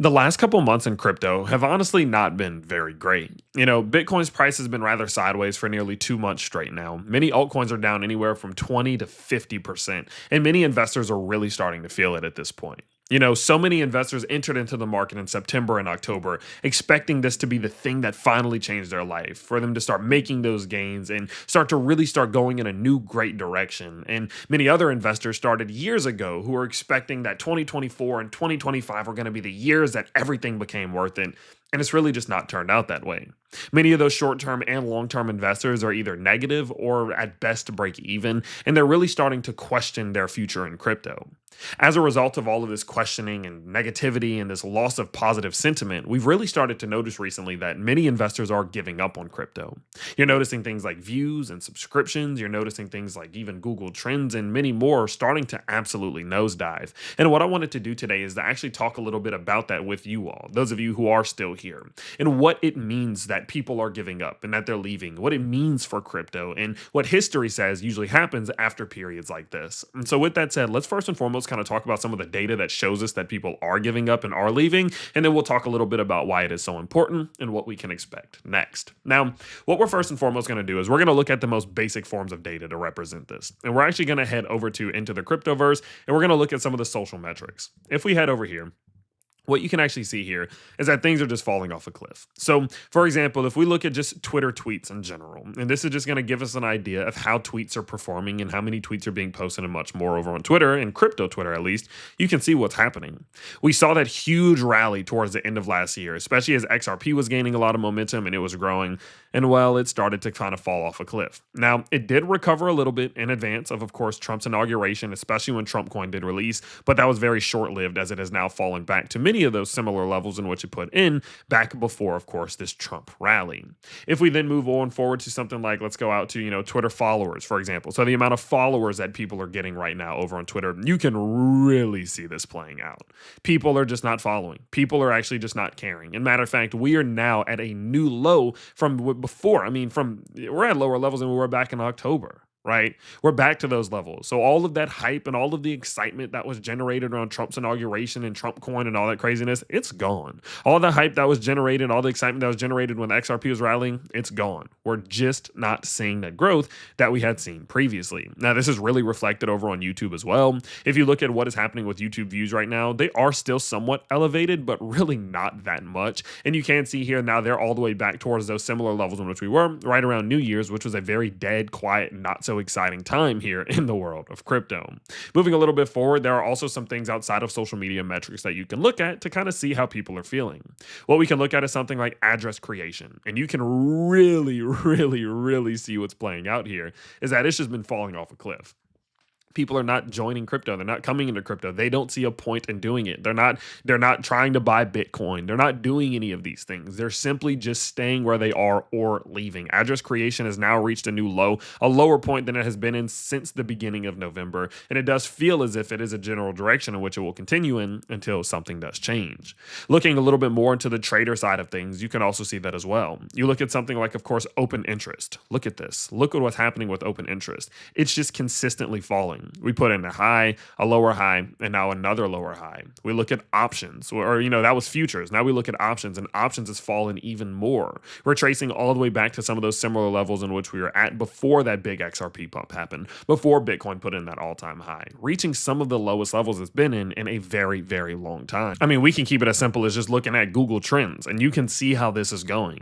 The last couple months in crypto have honestly not been very great. Bitcoin's price has been rather sideways for nearly 2 months straight now. Many altcoins are down anywhere from 20 to 50%, and many investors are really starting to feel it at this point. So many investors entered into the market in September and October, expecting this to be the thing that finally changed their life, for them to start making those gains and start going in a new great direction. And many other investors started years ago who were expecting that 2024 and 2025 were going to be the years that everything became worth it. And it's really just not turned out that way. Many of those short term and long term investors are either negative or at best break even, and they're really starting to question their future in crypto. As a result of all of this questioning and negativity and this loss of positive sentiment, we've really started to notice recently that many investors are giving up on crypto. You're noticing things like views and subscriptions, you're noticing things like even Google Trends, and many more starting to absolutely nosedive. And what I wanted to do today is to actually talk a little bit about that with you all, those of you who are still here, and what it means that people are giving up and that they're leaving, what it means for crypto, and what history says usually happens after periods like this. And so, with that said, let's first and foremost kind of talk about some of the data that shows us that people are giving up and are leaving, and then we'll talk a little bit about why it is so important and what we can expect next. Now, what we're first and foremost going to do is we're going to look at the most basic forms of data to represent this, and we're actually going to head over to into the cryptoverse, and we're going to look at some of the social metrics. If we head over here, what you can actually see here is that things are just falling off a cliff. So, for example, if we look at just Twitter tweets in general, and this is just going to give us an idea of how tweets are performing and how many tweets are being posted and much more over on Twitter, and crypto Twitter at least, you can see what's happening. We saw that huge rally towards the end of last year, especially as XRP was gaining a lot of momentum and it was growing, and well, it started to kind of fall off a cliff. Now, it did recover a little bit in advance of course, Trump's inauguration, especially when Trump coin did release, but that was very short-lived as it has now fallen back to many of those similar levels in which it put in back before, of course, this Trump rally. If we then move on forward to something like, let's go out to, Twitter followers, for example. So the amount of followers that people are getting right now over on Twitter, you can really see this playing out. People are just not following. People are actually just not caring. And matter of fact, we are now at a new low from before. We're at lower levels than we were back in October. Right? We're back to those levels. So all of that hype and all of the excitement that was generated around Trump's inauguration and Trump coin and all that craziness, it's gone. All the hype that was generated, all the excitement that was generated when the XRP was rallying, it's gone. We're just not seeing that growth that we had seen previously. Now, this is really reflected over on YouTube as well. If you look at what is happening with YouTube views right now, they are still somewhat elevated, but really not that much. And you can see here now they're all the way back towards those similar levels in which we were right around New Year's, which was a very dead, quiet, not so exciting time here in the world of crypto. Moving a little bit forward, there are also some things outside of social media metrics that you can look at to kind of see how people are feeling. What we can look at is something like address creation, and you can really see what's playing out here is that it's just been falling off a cliff. People are not joining crypto. They're not coming into crypto. They don't see a point in doing it. They're not trying to buy Bitcoin. They're not doing any of these things. They're simply just staying where they are or leaving. Address creation has now reached a new low, a lower point than it has been in since the beginning of November. And it does feel as if it is a general direction in which it will continue in until something does change. Looking a little bit more into the trader side of things, you can also see that as well. You look at something like, of course, open interest. Look at this. Look at what's happening with open interest. It's just consistently falling. We put in a high, a lower high, and now another lower high. We look at options, or that was futures. Now we look at options, and options has fallen even more. We're tracing all the way back to some of those similar levels in which we were at before that big XRP pump happened, before Bitcoin put in that all-time high, reaching some of the lowest levels it's been in a very, very long time. We can keep it as simple as just looking at Google Trends, and you can see how this is going.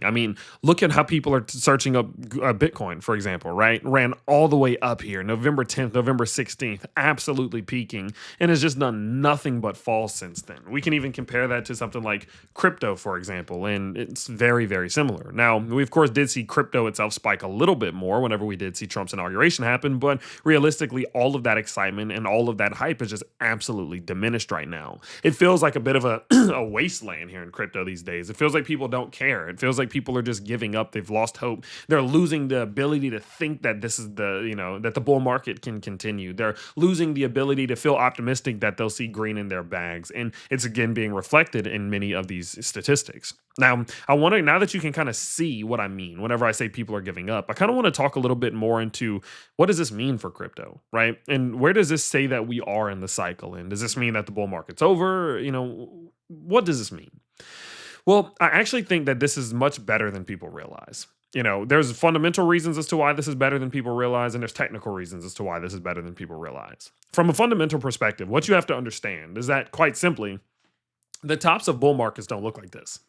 Look at how people are searching up Bitcoin, for example, right? Ran all the way up here, November 10th, November 16th, absolutely peaking, and has just done nothing but fall since then. We can even compare that to something like crypto, for example, and it's very, very similar. Now, we of course did see crypto itself spike a little bit more whenever we did see Trump's inauguration happen, but realistically, all of that excitement and all of that hype is just absolutely diminished right now. It feels like a bit of a, a wasteland here in crypto these days. It feels like people don't care. It feels like people are just giving up. They've lost hope. They're losing the ability to think that this is that the bull market can continue. They're losing the ability to feel optimistic that they'll see green in their bags. And it's again being reflected in many of these statistics. Now, now that you can kind of see what I mean whenever I say people are giving up, I kind of want to talk a little bit more into what does this mean for crypto, right? And where does this say that we are in the cycle? And does this mean that the bull market's over? What does this mean? Well, I actually think that this is much better than people realize. There's fundamental reasons as to why this is better than people realize, and there's technical reasons as to why this is better than people realize. From a fundamental perspective, what you have to understand is that, quite simply, the tops of bull markets don't look like this.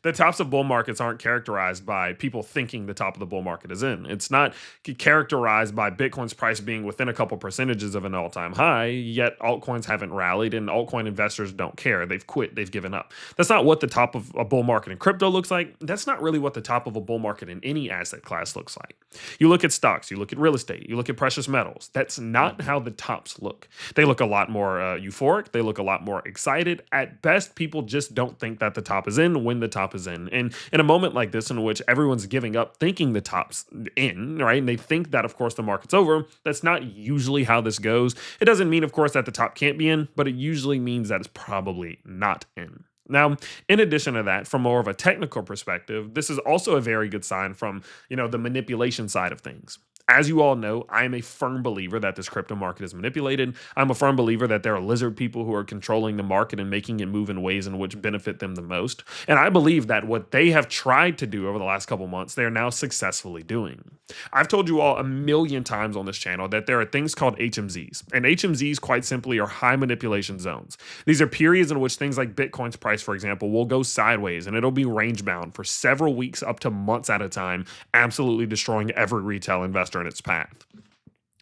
The tops of bull markets aren't characterized by people thinking the top of the bull market is in. It's not characterized by Bitcoin's price being within a couple percentages of an all-time high, yet altcoins haven't rallied and altcoin investors don't care. They've quit. They've given up. That's not what the top of a bull market in crypto looks like. That's not really what the top of a bull market in any asset class looks like. You look at stocks, you look at real estate, you look at precious metals. That's not how the tops look. They look a lot more euphoric. They look a lot more excited. At best, people just don't think that the top is in when the top is in. And in a moment like this, in which everyone's giving up thinking the top's in, right? And they think that, of course, the market's over. That's not usually how this goes. It doesn't mean, of course, that the top can't be in, but it usually means that it's probably not in. Now, in addition to that, from more of a technical perspective, this is also a very good sign from, the manipulation side of things. As you all know, I am a firm believer that this crypto market is manipulated. I'm a firm believer that there are lizard people who are controlling the market and making it move in ways in which benefit them the most. And I believe that what they have tried to do over the last couple months, they are now successfully doing. I've told you all a million times on this channel that there are things called HMZs. And HMZs, quite simply, are high manipulation zones. These are periods in which things like Bitcoin's price, for example, will go sideways and it'll be range bound for several weeks up to months at a time, absolutely destroying every retail investor in its path.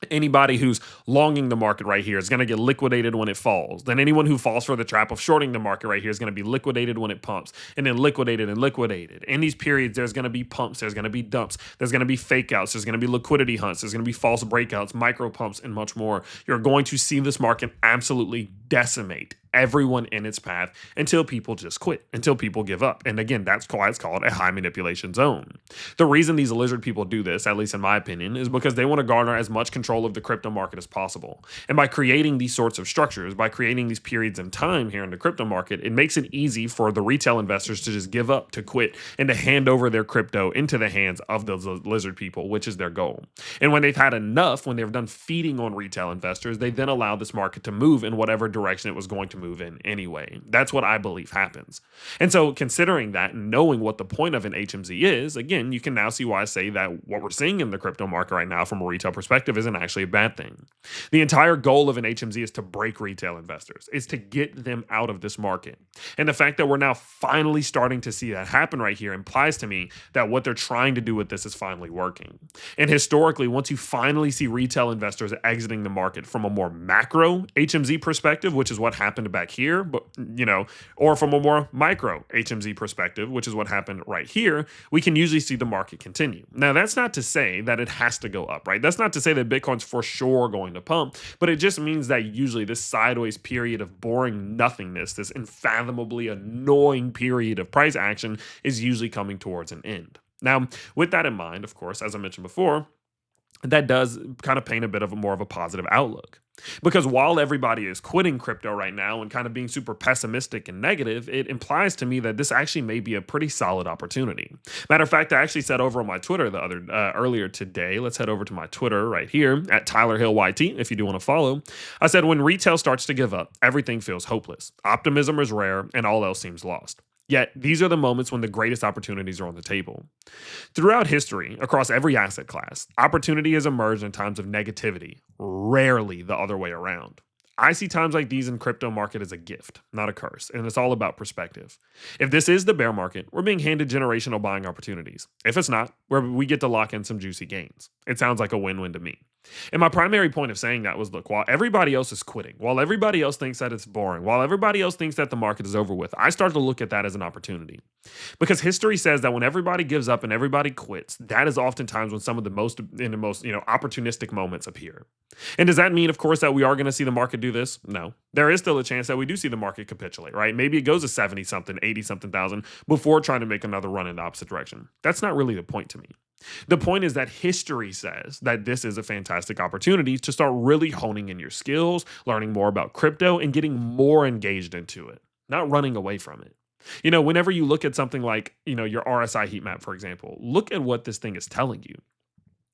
Anybody who's longing the market right here is going to get liquidated when it falls. Then anyone who falls for the trap of shorting the market right here is going to be liquidated when it pumps, and then liquidated and liquidated. In these periods, there's going to be pumps, there's going to be dumps, there's going to be fake outs, there's going to be liquidity hunts, there's going to be false breakouts, micro pumps, and much more. You're going to see this market absolutely decimate everyone in its path until people just quit, until people give up. And again, that's why it's called a high manipulation zone. The reason these lizard people do this, at least in my opinion, is because they want to garner as much control of the crypto market as possible. And by creating these sorts of structures, by creating these periods in time here in the crypto market, it makes it easy for the retail investors to just give up, to quit, and to hand over their crypto into the hands of those lizard people, which is their goal. And when they've had enough, when they've done feeding on retail investors, they then allow this market to move in whatever direction it was going to move in anyway. That's what I believe happens. And so considering that and knowing what the point of an HMZ is, again, you can now see why I say that what we're seeing in the crypto market right now from a retail perspective isn't actually a bad thing. The entire goal of an HMZ is to break retail investors, is to get them out of this market. And the fact that we're now finally starting to see that happen right here implies to me that what they're trying to do with this is finally working. And historically, once you finally see retail investors exiting the market from a more macro HMZ perspective, which is what happened back here, but or from a more micro HMZ perspective, which is what happened right here, we can usually see the market continue. Now, that's not to say that it has to go up, right? That's not to say that Bitcoin's for sure going to pump, but it just means that usually this sideways period of boring nothingness, this unfathomably annoying period of price action is usually coming towards an end. Now, with that in mind, of course, as I mentioned before, that does kind of paint a bit of a more of a positive outlook. Because while everybody is quitting crypto right now and kind of being super pessimistic and negative, it implies to me that this actually may be a pretty solid opportunity. Matter of fact, I actually said over on my Twitter earlier today, let's head over to my Twitter right here at TylerHillHGA if you do want to follow. I said, when retail starts to give up, everything feels hopeless. Optimism is rare and all else seems lost. Yet, these are the moments when the greatest opportunities are on the table. Throughout history, across every asset class, opportunity has emerged in times of negativity, rarely the other way around. I see times like these in crypto market as a gift, not a curse, and it's all about perspective. If this is the bear market, we're being handed generational buying opportunities. If it's not, we get to lock in some juicy gains. It sounds like a win-win to me. And my primary point of saying that was, look, while everybody else is quitting, while everybody else thinks that it's boring, while everybody else thinks that the market is over with, I start to look at that as an opportunity. Because history says that when everybody gives up and everybody quits, that is oftentimes when some of the most opportunistic moments appear. And does that mean, of course, that we are going to see the market do this? No. There is still a chance that we do see the market capitulate, right? Maybe it goes to 70-something, 80-something thousand before trying to make another run in the opposite direction. That's not really the point to me. The point is that history says that this is a fantastic opportunity to start really honing in your skills, learning more about crypto, and getting more engaged into it, not running away from it. Whenever you look at something like, your RSI heat map, for example, look at what this thing is telling you.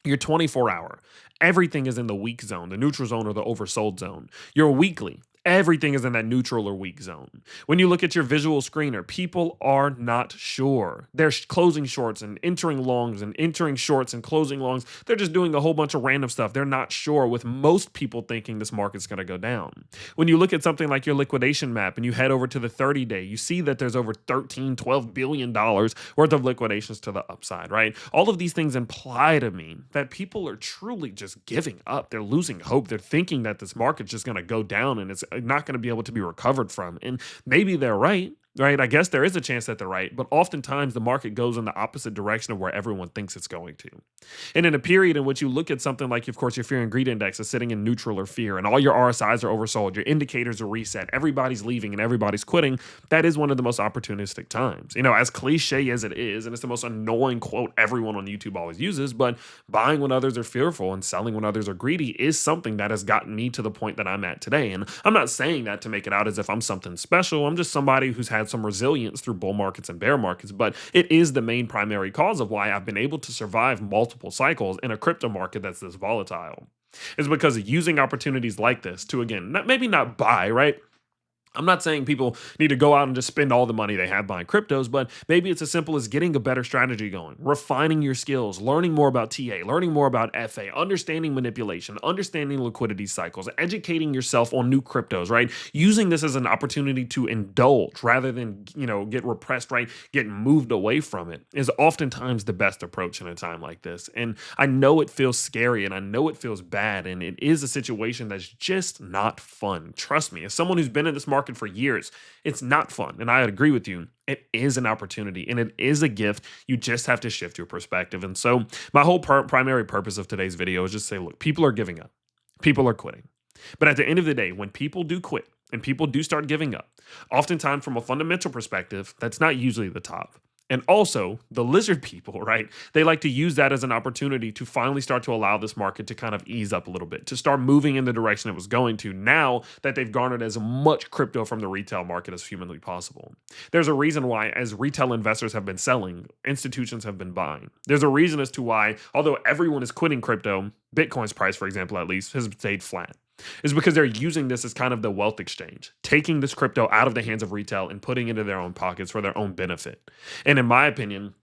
Your 24-hour, everything is in the weak zone, the neutral zone, or the oversold zone. Your weekly, Everything is in that neutral or weak zone. When you look at your visual screener, people are not sure. They're closing shorts and entering longs and entering shorts and closing longs. They're just doing a whole bunch of random stuff. They're not sure, with most people thinking this market's going to go down. When you look at something like your liquidation map and you head over to the 30-day, you see that there's over $12 billion worth of liquidations to the upside, right? All of these things imply to me that people are truly just giving up. They're losing hope. They're thinking that this market's just going to go down and it's not going to be able to be recovered from. And maybe they're right. Right. I guess there is a chance that they're right, but oftentimes the market goes in the opposite direction of where everyone thinks it's going to. And in a period in which you look at something like, of course, your fear and greed index is sitting in neutral or fear, and all your RSIs are oversold, your indicators are reset, everybody's leaving and everybody's quitting, that is one of the most opportunistic times. As cliche as it is, and it's the most annoying quote everyone on YouTube always uses, but buying when others are fearful and selling when others are greedy is something that has gotten me to the point that I'm at today. And I'm not saying that to make it out as if I'm something special. I'm just somebody who's had some resilience through bull markets and bear markets, but it is the main primary cause of why I've been able to survive multiple cycles in a crypto market that's this volatile. Is because of using opportunities like this to, again, maybe not buy, right? I'm not saying people need to go out and just spend all the money they have buying cryptos, but maybe it's as simple as getting a better strategy going, refining your skills, learning more about TA, learning more about FA, understanding manipulation, understanding liquidity cycles, educating yourself on new cryptos, right? Using this as an opportunity to indulge rather than, get repressed, right? Get moved away from it is oftentimes the best approach in a time like this. And I know it feels scary and I know it feels bad, and it is a situation that's just not fun. Trust me, as someone who's been in this market for years, it's not fun. And I agree with you. It is an opportunity and it is a gift. You just have to shift your perspective. And so my whole primary purpose of today's video is just say, look, people are giving up. People are quitting. But at the end of the day, when people do quit and people do start giving up, oftentimes from a fundamental perspective, that's not usually the top. And also, the lizard people, right? They like to use that as an opportunity to finally start to allow this market to kind of ease up a little bit, to start moving in the direction it was going to now that they've garnered as much crypto from the retail market as humanly possible. There's a reason why, as retail investors have been selling, institutions have been buying. There's a reason as to why, although everyone is quitting crypto, Bitcoin's price, for example, at least, has stayed flat. Is because they're using this as kind of the wealth exchange, taking this crypto out of the hands of retail and putting it into their own pockets for their own benefit. And in my opinion,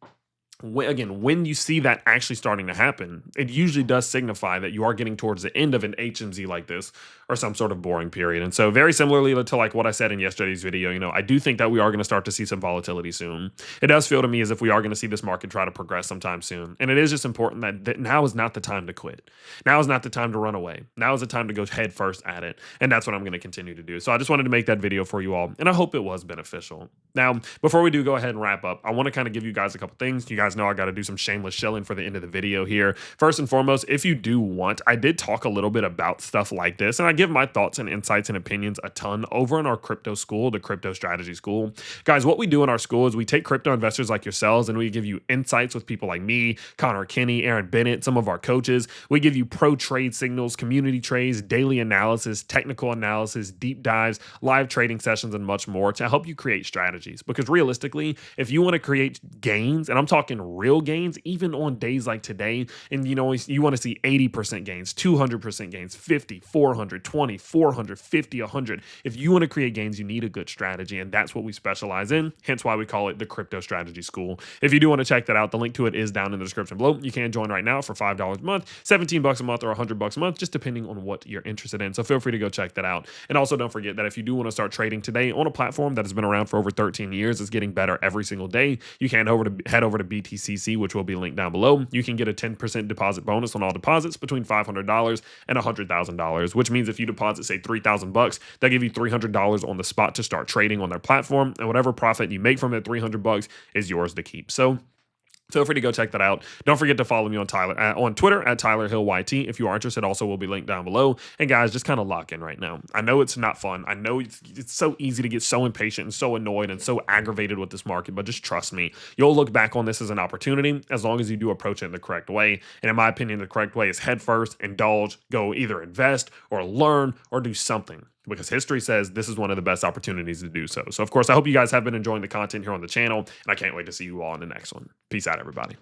when you see that actually starting to happen, it usually does signify that you are getting towards the end of an HMZ like this or some sort of boring period. And so very similarly to like what I said in yesterday's video, I do think that we are going to start to see some volatility soon. It does feel to me as if we are going to see this market try to progress sometime soon. And it is just important that now is not the time to quit. Now is not the time to run away. Now is the time to go head first at it. And that's what I'm going to continue to do. So I just wanted to make that video for you all, and I hope it was beneficial. Now, before we do go ahead and wrap up, I want to kind of give you guys a couple things. You guys know I got to do some shameless shilling for the end of the video here. First and foremost, if you do want, I did talk a little bit about stuff like this, and I give my thoughts and insights and opinions a ton over in our crypto school, the Crypto Strategy School. Guys, what we do in our school is we take crypto investors like yourselves and we give you insights with people like me, Connor Kinney, Aaron Bennett, some of our coaches. We give you pro trade signals, community trades, daily analysis, technical analysis, deep dives, live trading sessions, and much more to help you create strategies. Because realistically, if you want to create gains, and I'm talking real gains, even on days like today, and you want to see 80% gains, 200% gains, 50, 400, 20, 400, 50, 100. If you want to create gains, you need a good strategy, and that's what we specialize in, hence why we call it the Crypto Strategy School. If you do want to check that out, the link to it is down in the description below. You can join right now for $5 a month, $17 a month, or $100 a month, just depending on what you're interested in. So feel free to go check that out. And also don't forget that if you do want to start trading today on a platform that has been around for over 13 years, it's getting better every single day, you can head over to BTCC, which will be linked down below. You can get a 10% deposit bonus on all deposits between $500 and $100,000, which means if you deposit, say, $3,000, they'll give you $300 on the spot to start trading on their platform, and whatever profit you make from that $300 is yours to keep. So feel free to go check that out. Don't forget to follow me on Twitter at TylerHillHGA. If you are interested, also will be linked down below. And guys, just kind of lock in right now. I know it's not fun. I know it's so easy to get so impatient and so annoyed and so aggravated with this market, but just trust me, you'll look back on this as an opportunity as long as you do approach it in the correct way. And in my opinion, the correct way is head first, indulge, go either invest or learn or do something, because history says this is one of the best opportunities to do so. So, of course, I hope you guys have been enjoying the content here on the channel, and I can't wait to see you all in the next one. Peace out, everybody.